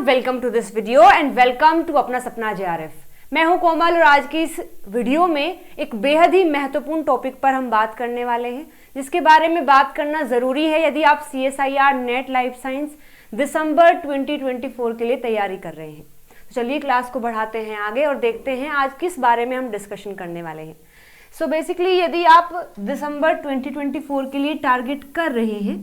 Welcome to this video and welcome to अपना सपना JRF। मैं हूं कोमल और आज की इस वीडियो में एक बेहद ही महत्वपूर्ण टॉपिक पर हम बात करने वाले हैं, जिसके बारे में बात करना ज़रूरी है यदि आप CSIR नेट लाइफ साइंस दिसंबर 2024 के लिए तैयारी कर रहे हैं। तो चलिए क्लास को बढ़ाते हैं आगे और देखते हैं आज किस बारे में हम डिस्कशन करने वाले हैं। सो बेसिकली यदि आप दिसंबर 2024 के लिए टारगेट कर रहे हैं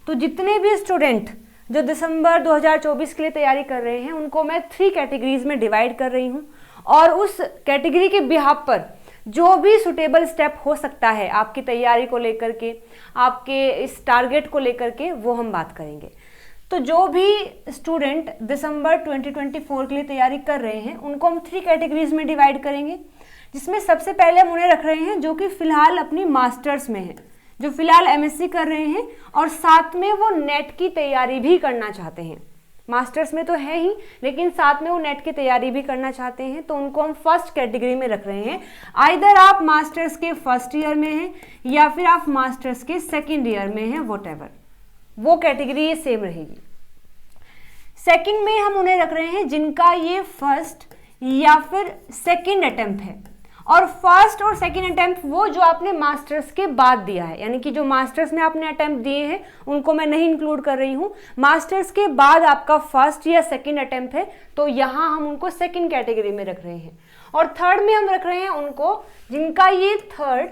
तो जितने भी स्टूडेंट जो दिसंबर 2024 के लिए तैयारी कर रहे हैं उनको मैं 3 कैटेगरीज में डिवाइड कर रही हूं और उस कैटेगरी के बिहाफ पर जो भी सुटेबल स्टेप हो सकता है आपकी तैयारी को लेकर के, आपके इस टारगेट को लेकर के, वो हम बात करेंगे। तो जो भी स्टूडेंट दिसंबर 2024 के लिए तैयारी कर रहे हैं उनको हम 3 कैटेगरीज में डिवाइड करेंगे, जिसमें सबसे पहले हम उन्हें रख रहे हैं जो कि फिलहाल अपनी मास्टर्स में है, जो फिलहाल MSc कर रहे हैं और साथ में वो नेट की तैयारी भी करना चाहते हैं। मास्टर्स में तो है ही, लेकिन साथ में वो नेट की तैयारी भी करना चाहते हैं, तो उनको हम फर्स्ट कैटेगरी में रख रहे हैं। आइदर आप मास्टर्स के फर्स्ट ईयर में हैं या फिर आप मास्टर्स के सेकेंड ईयर में हैं, व्हाटएवर, वो कैटेगरी ये सेम रहेगी। सेकेंड में हम उन्हें रख रहे हैं जिनका ये फर्स्ट या फिर सेकेंड अटेम्प्ट है, और फर्स्ट और सेकेंड अटेम्प्ट वो जो आपने मास्टर्स के बाद दिया है, यानी कि जो मास्टर्स में आपने अटेम्प्ट दिए हैं उनको मैं नहीं इंक्लूड कर रही हूँ। मास्टर्स के बाद आपका फर्स्ट या सेकेंड अटेम्प्ट है तो यहाँ हम उनको सेकेंड कैटेगरी में रख रहे हैं। और थर्ड में हम रख रहे हैं उनको जिनका ये थर्ड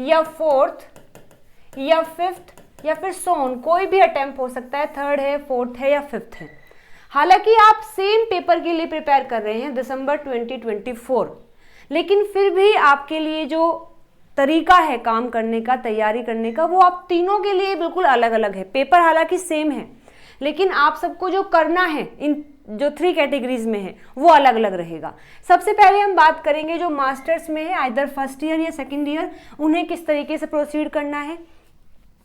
या फोर्थ या फिफ्थ या फिर सोन कोई भी अटेम्प्ट हो सकता है, थर्ड है, फोर्थ है या फिफ्थ है। हालांकि आप सेम पेपर के लिए प्रिपेयर कर रहे हैं दिसंबर 2024, लेकिन फिर भी आपके लिए जो तरीका है काम करने का, तैयारी करने का, वो आप तीनों के लिए बिल्कुल अलग अलग है। पेपर हालांकि सेम है, लेकिन आप सबको जो करना है इन जो 3 कैटेगरीज में है वो अलग अलग रहेगा। सबसे पहले हम बात करेंगे जो मास्टर्स में है, आइदर फर्स्ट ईयर या सेकेंड ईयर, उन्हें किस तरीके से प्रोसीड करना है।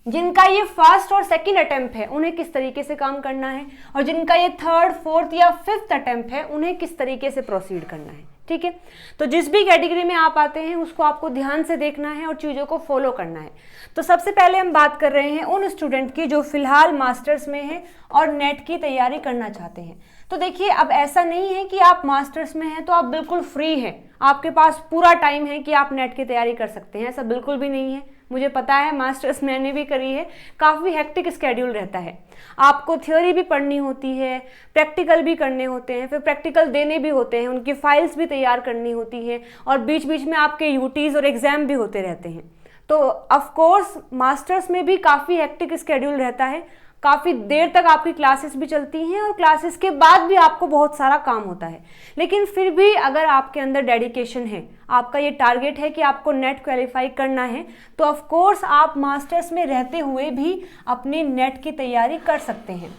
जिनका ये फर्स्ट और सेकंड अटेम्प्ट है उन्हें किस तरीके से काम करना है, और जिनका ये थर्ड, फोर्थ या फिफ्थ अटेम्प्ट है उन्हें किस तरीके से प्रोसीड करना है। ठीक है, तो जिस भी कैटेगरी में आप आते हैं उसको आपको ध्यान से देखना है और चीज़ों को फॉलो करना है। तो सबसे पहले हम बात कर रहे हैं उन स्टूडेंट की जो फिलहाल मास्टर्स में है और नेट की तैयारी करना चाहते हैं। तो देखिए, अब ऐसा नहीं है कि आप मास्टर्स में हैं तो आप बिल्कुल फ्री हैं, आपके पास पूरा टाइम है कि आप नेट की तैयारी कर सकते हैं, ऐसा बिल्कुल भी नहीं है। मुझे पता है, मास्टर्स मैंने भी करी है, काफ़ी हेक्टिक स्केड्यूल रहता है। आपको थ्योरी भी पढ़नी होती है, प्रैक्टिकल भी करने होते हैं, फिर प्रैक्टिकल देने भी होते हैं, उनकी फाइल्स भी तैयार करनी होती है, और बीच बीच में आपके यूटीज़ और एग्ज़ाम भी होते रहते हैं। तो ऑफ कोर्स मास्टर्स में भी काफ़ी हेक्टिक स्केड्यूल रहता है, काफ़ी देर तक आपकी क्लासेस भी चलती हैं और क्लासेस के बाद भी आपको बहुत सारा काम होता है। लेकिन फिर भी अगर आपके अंदर डेडिकेशन है, आपका ये टारगेट है कि आपको नेट क्वालिफाई करना है, तो ऑफ कोर्स आप मास्टर्स में रहते हुए भी अपनी नेट की तैयारी कर सकते हैं।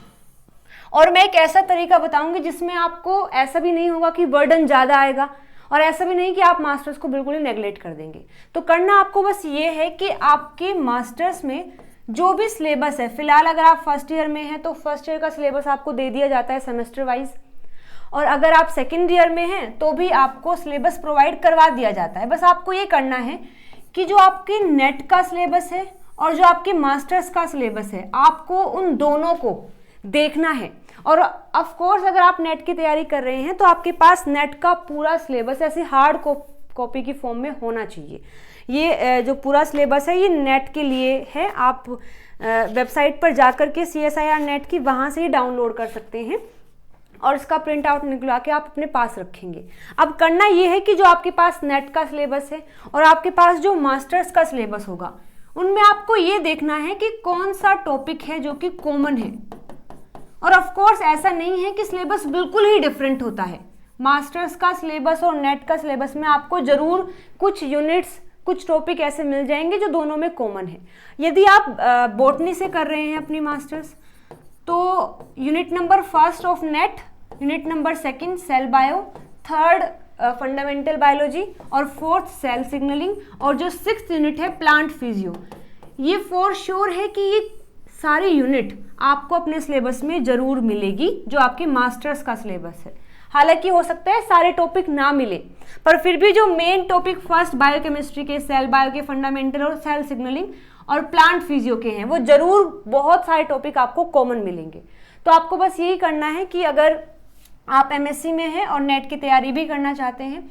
और मैं एक ऐसा तरीका बताऊंगी जिसमें आपको ऐसा भी नहीं होगा कि बर्डन ज़्यादा आएगा, और ऐसा भी नहीं कि आप मास्टर्स को बिल्कुल ही नेगलेक्ट कर देंगे। तो करना आपको बस ये है कि आपके मास्टर्स में जो भी सिलेबस है, फिलहाल अगर आप फर्स्ट ईयर में हैं तो फर्स्ट ईयर का सिलेबस आपको दे दिया जाता है सेमेस्टर वाइज, और अगर आप सेकेंड ईयर में हैं तो भी आपको सिलेबस प्रोवाइड करवा दिया जाता है। बस आपको ये करना है कि जो आपके नेट का सिलेबस है और जो आपके मास्टर्स का सिलेबस है, आपको उन दोनों को देखना है। और ऑफ कोर्स अगर आप नेट की तैयारी कर रहे हैं तो आपके पास नेट का पूरा सिलेबस ऐसे हार्ड कॉपी की फॉर्म में होना चाहिए। ये जो पूरा सिलेबस है ये नेट के लिए है, आप वेबसाइट पर जाकर के CSIR नेट की वहाँ से ही डाउनलोड कर सकते हैं और इसका प्रिंट आउट निकलवा के आप अपने पास रखेंगे। अब करना ये है कि जो आपके पास नेट का सिलेबस है और आपके पास जो मास्टर्स का सिलेबस होगा, उनमें आपको ये देखना है कि कौन सा टॉपिक है जो कि कॉमन है। और ऑफ कोर्स ऐसा नहीं है कि सिलेबस बिल्कुल ही डिफरेंट होता है। मास्टर्स का सिलेबस और नेट का सिलेबस में आपको ज़रूर कुछ यूनिट्स, कुछ टॉपिक ऐसे मिल जाएंगे जो दोनों में कॉमन है। यदि आप बॉटनी से कर रहे हैं अपनी मास्टर्स, तो unit number first of NET, unit number second cell bio, third fundamental biology, और फोर्थ सेल सिग्नलिंग, और जो 6th यूनिट है प्लांट फिजियो, ये फॉर श्योर है कि ये सारी यूनिट आपको अपने सिलेबस में ज़रूर मिलेगी जो आपके मास्टर्स का सिलेबस है। हालांकि हो सकता है सारे टॉपिक ना मिले, पर फिर भी जो मेन टॉपिक फर्स्ट बायोकेमिस्ट्री के, सेल बायो के फंडामेंटल और सेल सिग्नलिंग और प्लांट फिजियो के हैं, वो जरूर बहुत सारे टॉपिक आपको कॉमन मिलेंगे। तो आपको बस यही करना है कि अगर आप एमएससी में हैं और नेट की तैयारी भी करना चाहते हैं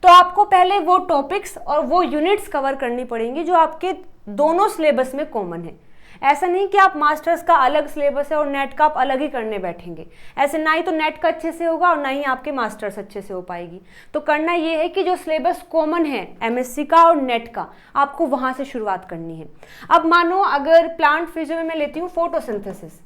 तो आपको पहले वो टॉपिक्स और वो यूनिट्स कवर करनी पड़ेंगी जो आपके दोनों सिलेबस में कॉमन है। ऐसा नहीं कि आप मास्टर्स का अलग सिलेबस है और नेट का आप अलग ही करने बैठेंगे, ऐसे ना ही तो नेट का अच्छे से होगा और ना ही आपके मास्टर्स अच्छे से हो पाएगी। तो करना ये है कि जो सिलेबस कॉमन है एमएससी का और नेट का, आपको वहाँ से शुरुआत करनी है। अब मानो अगर प्लांट फिजियो में मैं लेती हूँ फोटोसिंथेसिस,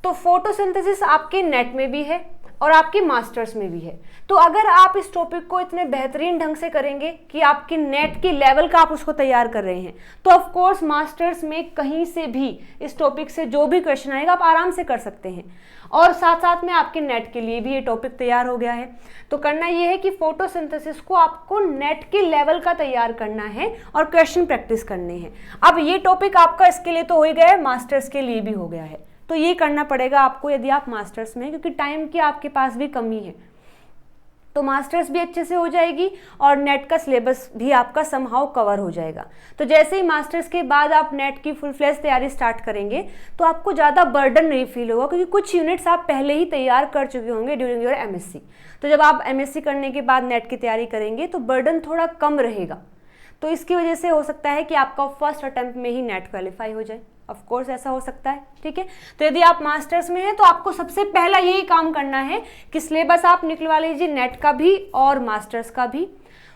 तो फोटोसिंथेसिस आपके नेट में भी है और आपके मास्टर्स में भी है। तो अगर आप इस टॉपिक को इतने बेहतरीन ढंग से करेंगे कि आपके नेट की लेवल का आप उसको तैयार कर रहे हैं, तो ऑफ कोर्स मास्टर्स में कहीं से भी इस टॉपिक से जो भी क्वेश्चन आएगा आप आराम से कर सकते हैं, और साथ साथ में आपके नेट के लिए भी ये टॉपिक तैयार हो गया है। तो करना ये है कि फोटोसिंथेसिस को आपको नेट के लेवल का तैयार करना है और क्वेश्चन प्रैक्टिस करने हैं। अब ये टॉपिक आपका इसके लिए तो हो ही गया है, मास्टर्स के लिए भी हो गया है। तो ये करना पड़ेगा आपको यदि आप मास्टर्स में, क्योंकि टाइम की आपके पास भी कमी है। तो मास्टर्स भी अच्छे से हो जाएगी और नेट का सिलेबस भी आपका समहाउ कवर हो जाएगा। तो जैसे ही मास्टर्स के बाद आप नेट की फुल फ्लेज तैयारी स्टार्ट करेंगे तो आपको ज़्यादा बर्डन नहीं फील होगा, क्योंकि कुछ यूनिट्स आप पहले ही तैयार कर चुके होंगे ड्यूरिंग योर एमएससी। तो जब आप एमएससी करने के बाद नेट की तैयारी करेंगे तो बर्डन थोड़ा कम रहेगा। तो इसकी वजह से हो सकता है कि आपका फर्स्ट अटेम्प्ट में ही नेट क्वालिफाई हो जाए। ऑफ कोर्स ऐसा हो सकता है, ठीक है। तो यदि आप मास्टर्स में हैं तो आपको सबसे पहला यही काम करना है कि सिलेबस आप निकलवा लीजिए, नेट का भी और मास्टर्स का भी।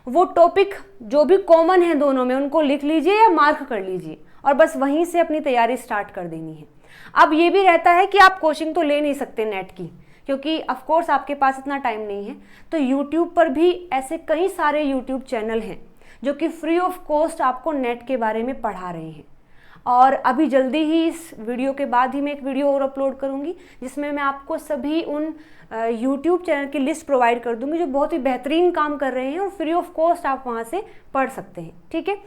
वो टॉपिक जो भी कॉमन है दोनों में उनको लिख लीजिए या मार्क कर लीजिए और बस वहीं से अपनी तैयारी स्टार्ट कर देनी है। अब ये भी रहता है कि आप कोचिंग तो ले नहीं सकते नेट की, क्योंकि ऑफ कोर्स आपके पास इतना टाइम नहीं है। तो यूट्यूब पर भी ऐसे कई सारे यूट्यूब चैनल हैं जो कि फ्री ऑफ कॉस्ट आपको नेट के बारे में पढ़ा रहे हैं। और अभी जल्दी ही इस वीडियो के बाद ही मैं एक वीडियो और अपलोड करूंगी जिसमें मैं आपको सभी उन यूट्यूब चैनल की लिस्ट प्रोवाइड कर दूंगी जो बहुत ही बेहतरीन काम कर रहे हैं और फ्री ऑफ कॉस्ट आप वहां से पढ़ सकते हैं, ठीक है।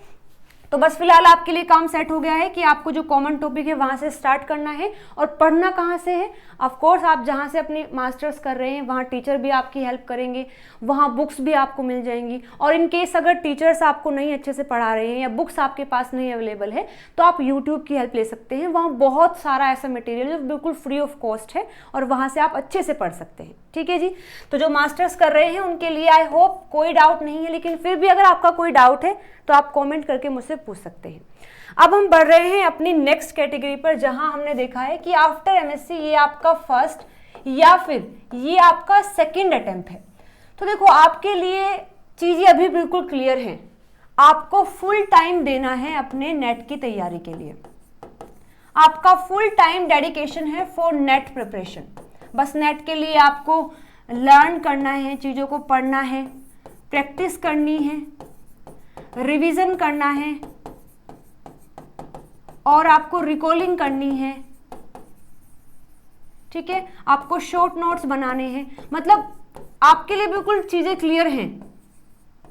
तो बस फिलहाल आपके लिए काम सेट हो गया है कि आपको जो कॉमन टॉपिक है वहाँ से स्टार्ट करना है। और पढ़ना कहाँ से है? ऑफ कोर्स आप जहाँ से अपनी मास्टर्स कर रहे हैं वहाँ टीचर भी आपकी हेल्प करेंगे, वहाँ बुक्स भी आपको मिल जाएंगी। और इन केस अगर टीचर्स आपको नहीं अच्छे से पढ़ा रहे हैं या बुक्स आपके पास नहीं अवेलेबल है तो आप यूट्यूब की हेल्प ले सकते हैं। वहाँ बहुत सारा ऐसा मटेरियल जो बिल्कुल फ्री ऑफ कॉस्ट है और वहाँ से आप अच्छे से पढ़ सकते हैं, ठीक है जी। तो जो मास्टर्स कर रहे हैं उनके लिए आई होप कोई डाउट नहीं है, लेकिन फिर भी अगर आपका कोई डाउट है तो आप कमेंट करके मुझसे पूछ सकते हैं। अब हम बढ़ रहे हैं अपनी नेक्स्ट कैटेगरी पर, जहां हमने देखा है कि आफ्टर एमएससी ये आपका फर्स्ट या फिर ये आपका सेकंड अटेम्प्ट है। तो देखो आपके लिए चीजें अभी बिल्कुल क्लियर हैं। आपको फुल टाइम देना है अपने नेट की तैयारी के लिए। आपका फुल टाइम डेडिकेशन है फॉर नेट प्रिपरेशन। बस नेट के लिए आपको लर्न करना है, चीजों को पढ़ना है, प्रैक्टिस करनी है, रिवीजन करना है और आपको रिकॉलिंग करनी है, ठीक है। आपको शॉर्ट नोट्स बनाने हैं। मतलब आपके लिए बिल्कुल चीजें क्लियर हैं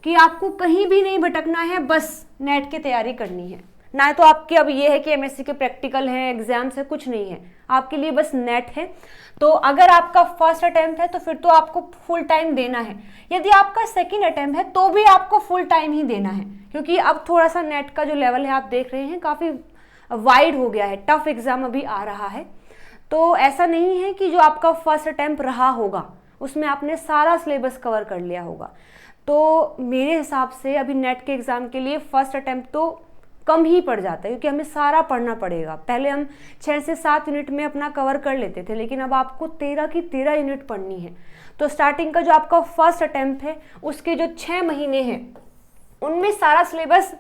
कि आपको कहीं भी नहीं भटकना है, बस नेट की तैयारी करनी है। ना तो आपके अब ये है कि एमएससी के प्रैक्टिकल हैं, एग्जाम्स है, कुछ नहीं है, आपके लिए बस नेट है। तो अगर आपका फर्स्ट अटेम्प्ट है तो फिर तो आपको फुल टाइम देना है। यदि आपका सेकंड अटेम्प्ट है तो भी आपको फुल टाइम ही देना है, क्योंकि अब थोड़ा सा नेट का जो लेवल है आप देख रहे हैं काफ़ी वाइड हो गया है, टफ एग्जाम अभी आ रहा है। तो ऐसा नहीं है कि जो आपका फर्स्ट अटेम्प्ट रहा होगा उसमें आपने सारा सिलेबस कवर कर लिया होगा। तो मेरे हिसाब से अभी नेट के एग्ज़ाम के लिए फर्स्ट अटेम्प्ट तो कम ही पड़ जाता है, क्योंकि हमें सारा पढ़ना पड़ेगा। पहले हम 6 से 7 यूनिट में अपना कवर कर लेते थे, लेकिन अब आपको 13 की 13 यूनिट पढ़नी है। तो स्टार्टिंग का जो आपका फर्स्ट अटेम्प्ट है उसके जो 6 महीने हैं उनमें सारा सिलेबस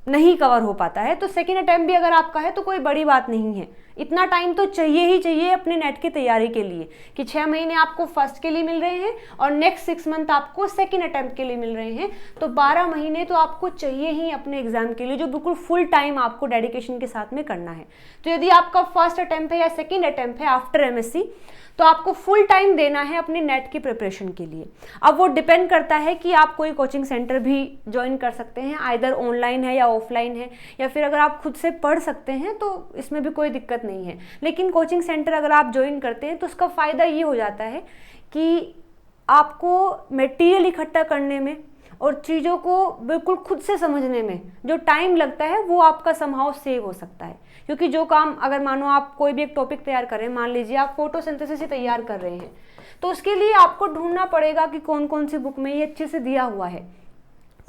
नहीं कवर हो पाता है। तो सेकेंड अटेम्प्ट भी अगर आपका है तो कोई बड़ी बात नहीं है, इतना टाइम तो चाहिए ही चाहिए अपने नेट की तैयारी के लिए कि 6 महीने आपको फर्स्ट के लिए मिल रहे हैं और नेक्स्ट 6 मंथ आपको सेकेंड अटेम्प्ट के लिए मिल रहे हैं। तो 12 महीने तो आपको चाहिए ही अपने एग्जाम के लिए, जो बिल्कुल फुल टाइम आपको डेडिकेशन के साथ में करना है। तो यदि आपका फर्स्ट अटेम्प्ट है या सेकेंड अटेम्प्ट है आफ्टर एमएससी तो आपको फुल टाइम देना है अपने नेट की प्रिपरेशन के लिए। अब वो डिपेंड करता है कि आप कोई कोचिंग सेंटर भी ज्वाइन कर सकते हैं, आइदर ऑनलाइन है या ऑफलाइन है, या फिर अगर आप खुद से पढ़ सकते हैं तो इसमें भी कोई दिक्कत नहीं है। लेकिन कोचिंग सेंटर अगर आप ज्वाइन करते हैं तो उसका फ़ायदा ये हो जाता है कि आपको मटेरियल इकट्ठा करने में और चीज़ों को बिल्कुल खुद से समझने में जो टाइम लगता है वो आपका समहाउ सेव हो सकता है। क्योंकि जो काम, अगर मानो आप कोई भी एक टॉपिक तैयार कर रहे हैं, मान लीजिए आप फोटोसिंथेसिस ही तैयार कर रहे हैं, तो उसके लिए आपको ढूंढना पड़ेगा कि कौन कौन सी बुक में ये अच्छे से दिया हुआ है।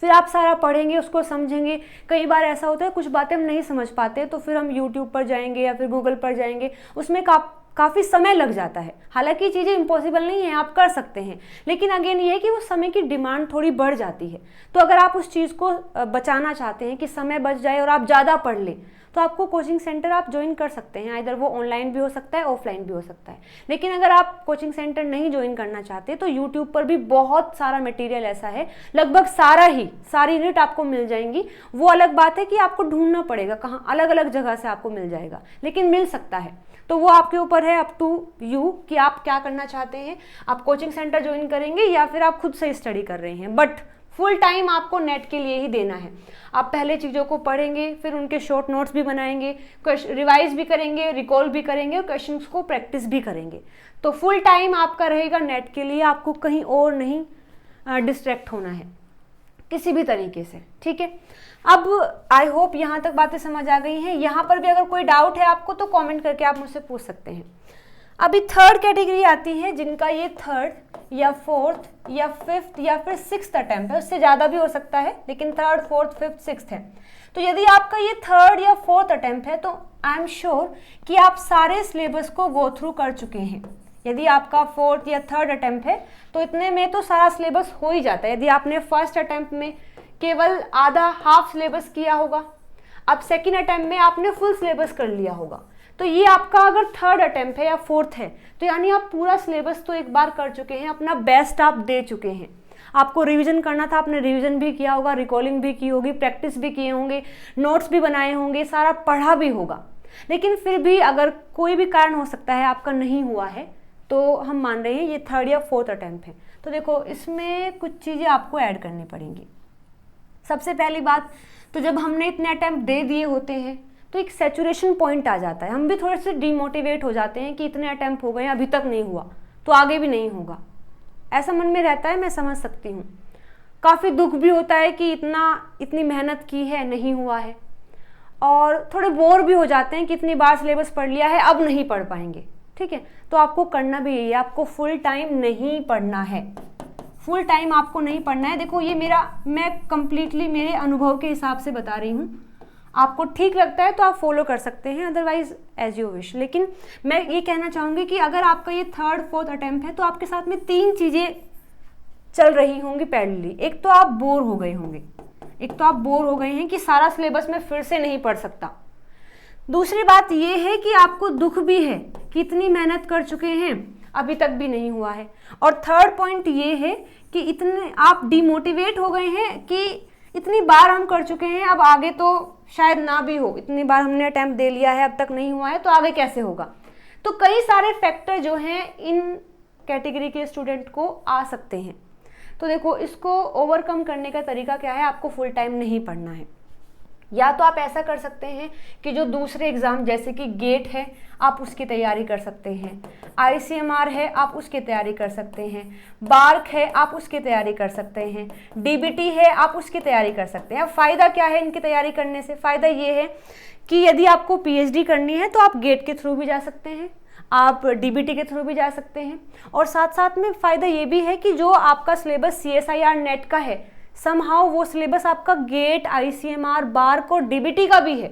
फिर आप सारा पढ़ेंगे, उसको समझेंगे। कई बार ऐसा होता है कुछ बातें हम नहीं समझ पाते, तो फिर हम यूट्यूब पर जाएंगे या फिर गूगल पर जाएंगे, उसमें काफ़ी समय लग जाता है। हालांकि चीज़ें इम्पॉसिबल नहीं है, आप कर सकते हैं, लेकिन अगेन ये है कि वो समय की डिमांड थोड़ी बढ़ जाती है। तो अगर आप उस चीज़ को बचाना चाहते हैं कि समय बच जाए और आप ज़्यादा पढ़ लें, तो आपको कोचिंग सेंटर आप ज्वाइन कर सकते हैं। इधर वो ऑनलाइन भी हो सकता है, ऑफलाइन भी हो सकता है। लेकिन अगर आप कोचिंग सेंटर नहीं ज्वाइन करना चाहते तो यूट्यूब पर भी बहुत सारा मटेरियल ऐसा है, लगभग सारी यूनिट आपको मिल जाएंगी। वो अलग बात है कि आपको ढूंढना पड़ेगा कहाँ, अलग अलग जगह से आपको मिल जाएगा, लेकिन मिल सकता है। तो वो आपके ऊपर है, अप टू यू, कि आप क्या करना चाहते हैं। आप कोचिंग सेंटर ज्वाइन करेंगे या फिर आप खुद से स्टडी कर रहे हैं, बट फुल टाइम आपको नेट के लिए ही देना है। आप पहले चीज़ों को पढ़ेंगे, फिर उनके शॉर्ट नोट्स भी बनाएंगे, रिवाइज भी करेंगे, रिकॉल भी करेंगे और क्वेश्चंस को प्रैक्टिस भी करेंगे। तो फुल टाइम आपका रहेगा नेट के लिए, आपको कहीं और नहीं डिस्ट्रैक्ट होना है किसी भी तरीके से, ठीक है। अब आई होप यहाँ तक बातें समझ आ गई हैं। यहाँ पर भी अगर कोई डाउट है आपको तो कमेंट करके आप मुझसे पूछ सकते हैं। अभी थर्ड कैटेगरी आती है जिनका ये थर्ड या फोर्थ या फिफ्थ या फिर सिक्स्थ अटेम्प्ट है, उससे ज़्यादा भी हो सकता है, लेकिन थर्ड, फोर्थ, फिफ्थ, सिक्स्थ है। तो यदि आपका ये थर्ड या फोर्थ अटेम्प्ट है तो आई एम श्योर कि आप सारे सिलेबस को गो थ्रू कर चुके हैं। यदि आपका फोर्थ या थर्ड अटेम्प्ट है तो इतने में तो सारा सिलेबस हो ही जाता है। यदि आपने फर्स्ट अटेम्प्ट में केवल आधा हाफ सिलेबस किया होगा, अब सेकेंड अटेम्प्ट में आपने फुल सिलेबस कर लिया होगा, तो ये आपका अगर थर्ड अटेम्प्ट है या फोर्थ है तो यानी आप पूरा सिलेबस तो एक बार कर चुके हैं, अपना बेस्ट आप दे चुके हैं। आपको रिवीजन करना था, आपने रिवीजन भी किया होगा, रिकॉलिंग भी की होगी, प्रैक्टिस भी किए होंगे, नोट्स भी बनाए होंगे, सारा पढ़ा भी होगा। लेकिन फिर भी अगर कोई भी कारण हो सकता है आपका नहीं हुआ है तो हम मान रहे हैं ये थर्ड या फोर्थ अटेम्प्ट है। तो देखो इसमें कुछ चीज़ें आपको ऐड करनी पड़ेंगी। सबसे पहली बात तो जब हमने इतने अटेम्प्ट दे दिए होते हैं तो एक सैचुरेशन पॉइंट आ जाता है, हम भी थोड़े से डिमोटिवेट हो जाते हैं कि इतने अटेम्प्ट हो गए अभी तक नहीं हुआ तो आगे भी नहीं होगा, ऐसा मन में रहता है। मैं समझ सकती हूँ, काफ़ी दुख भी होता है कि इतनी मेहनत की है नहीं हुआ है, और थोड़े बोर भी हो जाते हैं कि इतनी बार सिलेबस पढ़ लिया है अब नहीं पढ़ पाएंगे, ठीक है। तो आपको करना भी यही है, आपको फुल टाइम नहीं पढ़ना है, फुल टाइम आपको नहीं पढ़ना है। देखो ये मैं कंप्लीटली मेरे अनुभव के हिसाब से बता रही हूँ, आपको ठीक लगता है तो आप फॉलो कर सकते हैं, अदरवाइज एज यू विश। लेकिन मैं ये कहना चाहूँगी कि अगर आपका ये थर्ड फोर्थ अटेम्प्ट है तो आपके साथ में 3 चीज़ें चल रही होंगी पैरेलली। एक तो आप बोर हो गए होंगे, हैं कि सारा सिलेबस मैं फिर से नहीं पढ़ सकता। दूसरी बात ये है कि आपको दुख भी है कि इतनी मेहनत कर चुके हैं अभी तक भी नहीं हुआ है। और थर्ड पॉइंट ये है कि इतने आप डिमोटिवेट हो गए हैं कि इतनी बार हम कर चुके हैं, अब आगे तो शायद ना भी हो, इतनी बार हमने अटेम्प्ट दे लिया है अब तक नहीं हुआ है तो आगे कैसे होगा। तो कई सारे फैक्टर जो हैं इन कैटेगरी के स्टूडेंट को आ सकते हैं। तो देखो इसको ओवरकम करने का तरीका क्या है, आपको फुल टाइम नहीं पढ़ना है। या तो आप ऐसा कर सकते हैं कि जो दूसरे एग्ज़ाम जैसे कि गेट है आप उसकी तैयारी कर सकते हैं, ICMR है आप उसकी तैयारी कर सकते हैं, बार्क है आप उसकी तैयारी कर सकते हैं, DBT है आप उसकी तैयारी कर सकते हैं। अब फ़ायदा क्या है इनकी तैयारी करने से? फ़ायदा ये है कि यदि आपको PhD करनी है तो आप गेट के थ्रू भी जा सकते हैं, आप DBT के थ्रू भी जा सकते हैं, और साथ साथ में फ़ायदा ये भी है कि जो आपका सिलेबस CSIR नेट का है समहाउ वो सिलेबस आपका गेट, ICMR, बार्क और DBT का भी है।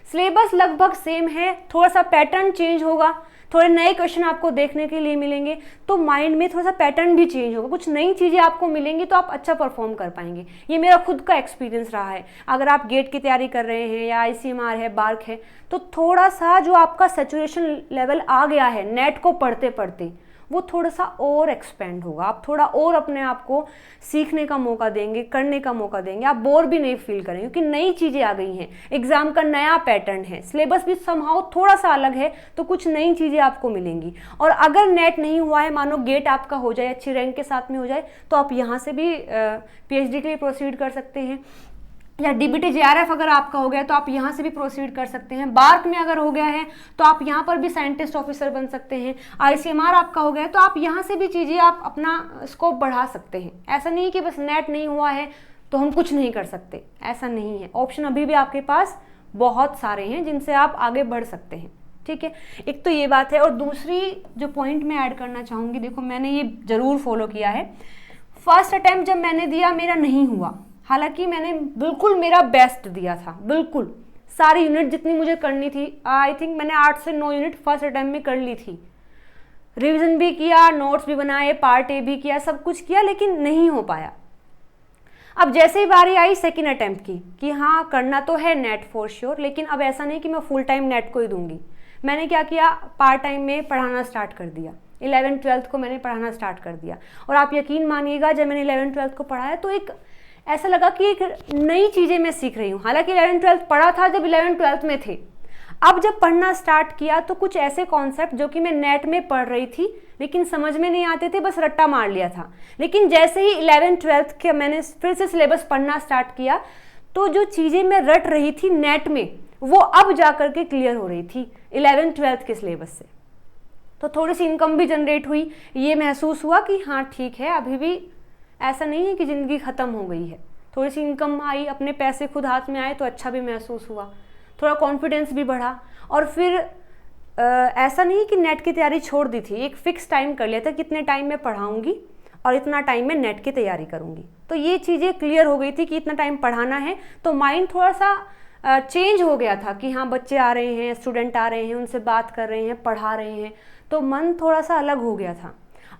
सिलेबस लगभग सेम है, थोड़ा सा पैटर्न चेंज होगा, थोड़े नए क्वेश्चन आपको देखने के लिए मिलेंगे, तो माइंड में थोड़ा सा पैटर्न भी चेंज होगा, कुछ नई चीज़ें आपको मिलेंगी तो आप अच्छा परफॉर्म कर पाएंगे। ये मेरा खुद का एक्सपीरियंस रहा है। अगर आप गेट की तैयारी कर रहे हैं या ICMR है, बार्क है, तो थोड़ा सा जो आपका सैचुरेशन लेवल आ गया है नेट को पढ़ते पढ़ते वो थोड़ा सा और एक्सपेंड होगा, आप थोड़ा और अपने आप को सीखने का मौका देंगे, करने का मौका देंगे, आप बोर भी नहीं फील करेंगे क्योंकि नई चीज़ें आ गई हैं, एग्जाम का नया पैटर्न है, सिलेबस भी समहाउ थोड़ा सा अलग है तो कुछ नई चीज़ें आपको मिलेंगी। और अगर नेट नहीं हुआ है, मानो गेट आपका हो जाए, अच्छी रैंक के साथ में हो जाए, तो आप यहाँ से भी PhD के लिए प्रोसीड कर सकते हैं। या डीबीटी जेआरएफ अगर आपका हो गया तो आप यहाँ से भी प्रोसीड कर सकते हैं। बार्क में अगर हो गया है तो आप यहाँ पर भी साइंटिस्ट ऑफिसर बन सकते हैं। आईसीएमआर आपका हो गया है तो आप यहाँ से भी चीज़ें आप अपना स्कोप बढ़ा सकते हैं। ऐसा नहीं कि बस नेट नहीं हुआ है तो हम कुछ नहीं कर सकते, ऐसा नहीं है। ऑप्शन अभी भी आपके पास बहुत सारे हैं जिनसे आप आगे बढ़ सकते हैं, ठीक है। एक तो ये बात है। और दूसरी जो पॉइंट मैं ऐड करना चाहूँगी, देखो मैंने ये ज़रूर फॉलो किया है। फर्स्ट अटैम्प्ट जब मैंने दिया मेरा नहीं हुआ, हालांकि मैंने बिल्कुल मेरा बेस्ट दिया था, बिल्कुल सारी यूनिट जितनी मुझे करनी थी, आई थिंक मैंने 8 से 9 यूनिट फर्स्ट अटैम्प्ट में कर ली थी। रिवीजन भी किया, नोट्स भी बनाए, पार्ट ए भी किया, सब कुछ किया, लेकिन नहीं हो पाया। अब जैसे ही बारी आई सेकेंड अटैम्प्ट की कि हाँ करना तो है नेट फॉर श्योर, लेकिन अब ऐसा नहीं कि मैं फुल टाइम नेट को ही दूंगी। मैंने क्या किया, पार्ट टाइम में पढ़ाना स्टार्ट कर दिया। 11th-12th को मैंने पढ़ाना स्टार्ट कर दिया। और आप यकीन मानिएगा, जब मैंने 11th-12th को पढ़ाया तो एक ऐसा लगा कि एक नई चीज़ें मैं सीख रही हूँ। हालांकि 11th-12th पढ़ा था जब 11th-12th में थे। अब जब पढ़ना स्टार्ट किया तो कुछ ऐसे कॉन्सेप्ट जो कि मैं नेट में पढ़ रही थी लेकिन समझ में नहीं आते थे, बस रट्टा मार लिया था। लेकिन जैसे ही 11th-12th के मैंने फिर से सिलेबस पढ़ना स्टार्ट किया तो जो चीज़ें मैं रट रही थी नेट में वो अब जा कर के क्लियर हो रही थी 11th-12th के सिलेबस से। तो थोड़ी सी इनकम भी जनरेट हुई। ये महसूस हुआ कि हाँ ठीक है, अभी भी ऐसा नहीं है कि ज़िंदगी ख़त्म हो गई है। थोड़ी सी इनकम आई, अपने पैसे खुद हाथ में आए तो अच्छा भी महसूस हुआ, थोड़ा कॉन्फिडेंस भी बढ़ा। और फिर ऐसा नहीं कि नेट की तैयारी छोड़ दी थी, एक फ़िक्स टाइम कर लिया था कितने टाइम में पढ़ाऊँगी और इतना टाइम में नेट की तैयारी करूँगी। तो ये चीज़ें क्लियर हो गई थी कि इतना टाइम पढ़ाना है। तो माइंड थोड़ा सा चेंज हो गया था कि हाँ बच्चे आ रहे हैं, स्टूडेंट आ रहे हैं, उनसे बात कर रहे हैं, पढ़ा रहे हैं, तो मन थोड़ा सा अलग हो गया था।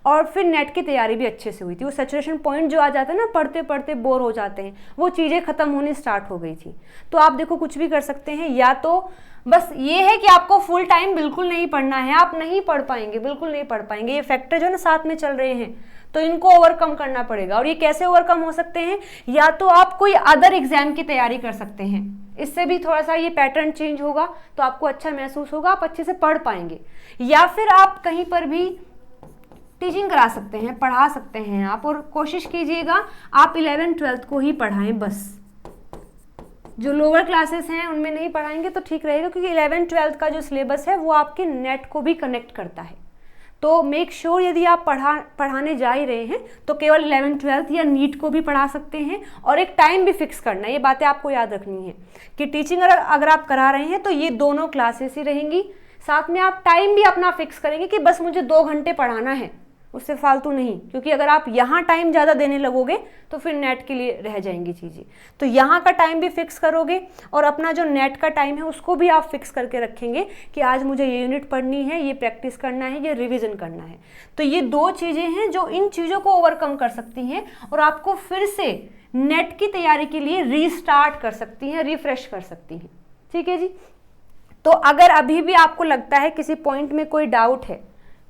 और फिर नेट की तैयारी भी अच्छे से हुई थी। वो सैचुरेशन पॉइंट जो आ जाता है ना, पढ़ते पढ़ते बोर हो जाते हैं, वो चीज़ें ख़त्म होनी स्टार्ट हो गई थी। तो आप देखो कुछ भी कर सकते हैं, या तो बस ये है कि आपको फुल टाइम बिल्कुल नहीं पढ़ना है, आप नहीं पढ़ पाएंगे, बिल्कुल नहीं पढ़ पाएंगे। ये फैक्टर जो ना साथ में चल रहे हैं तो इनको ओवरकम करना पड़ेगा। और ये कैसे ओवरकम हो सकते हैं, या तो आप कोई अदर एग्जाम की तैयारी कर सकते हैं, इससे भी थोड़ा सा ये पैटर्न चेंज होगा तो आपको अच्छा महसूस होगा, आप अच्छे से पढ़ पाएंगे। या फिर आप कहीं पर भी टीचिंग करा सकते हैं, पढ़ा सकते हैं आप, और कोशिश कीजिएगा आप 11th-12th को ही पढ़ाएं बस। जो लोअर क्लासेस हैं उनमें नहीं पढ़ाएंगे तो ठीक रहेगा, क्योंकि 11th-12th का जो सिलेबस है वो आपके नेट को भी कनेक्ट करता है। तो मेक श्योर यदि आप पढ़ाने जा ही रहे हैं तो केवल 11th-12th या नीट को भी पढ़ा सकते हैं। और एक टाइम भी फिक्स करना है, ये बातें आपको याद रखनी है कि टीचिंग अगर आप करा रहे हैं तो ये दोनों क्लासेस ही रहेंगी। साथ में आप टाइम भी अपना फिक्स करेंगे कि बस मुझे 2 घंटे पढ़ाना है, उससे फालतू नहीं। क्योंकि अगर आप यहाँ टाइम ज़्यादा देने लगोगे तो फिर नेट के लिए रह जाएंगी चीज़ें। तो यहाँ का टाइम भी फिक्स करोगे और अपना जो नेट का टाइम है उसको भी आप फिक्स करके रखेंगे कि आज मुझे ये यूनिट पढ़नी है, ये प्रैक्टिस करना है, ये रिवीजन करना है। तो ये 2 चीज़ें हैं जो इन चीज़ों को ओवरकम कर सकती हैं और आपको फिर से नेट की तैयारी के लिए रीस्टार्ट कर सकती हैं, रिफ्रेश कर सकती हैं। ठीक है जी। तो अगर अभी भी आपको लगता है किसी पॉइंट में कोई डाउट है,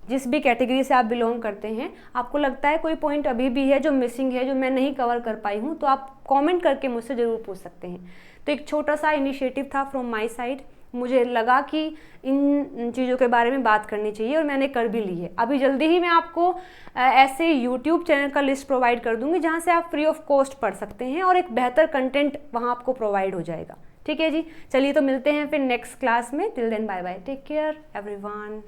जिस भी कैटेगरी से आप बिलोंग करते हैं, आपको लगता है कोई पॉइंट अभी भी है जो मिसिंग है, जो मैं नहीं कवर कर पाई हूँ, तो आप कमेंट करके मुझसे ज़रूर पूछ सकते हैं। तो एक छोटा सा इनिशिएटिव था फ्रॉम माय साइड, मुझे लगा कि इन चीज़ों के बारे में बात करनी चाहिए और मैंने कर भी ली है। अभी जल्दी ही मैं आपको ऐसे यूट्यूब चैनल का लिस्ट प्रोवाइड कर दूँगी जहाँ से आप फ्री ऑफ कॉस्ट पढ़ सकते हैं और एक बेहतर कंटेंट वहाँ आपको प्रोवाइड हो जाएगा। ठीक है जी, चलिए तो मिलते हैं फिर नेक्स्ट क्लास में। Till then bye bye, take care everyone.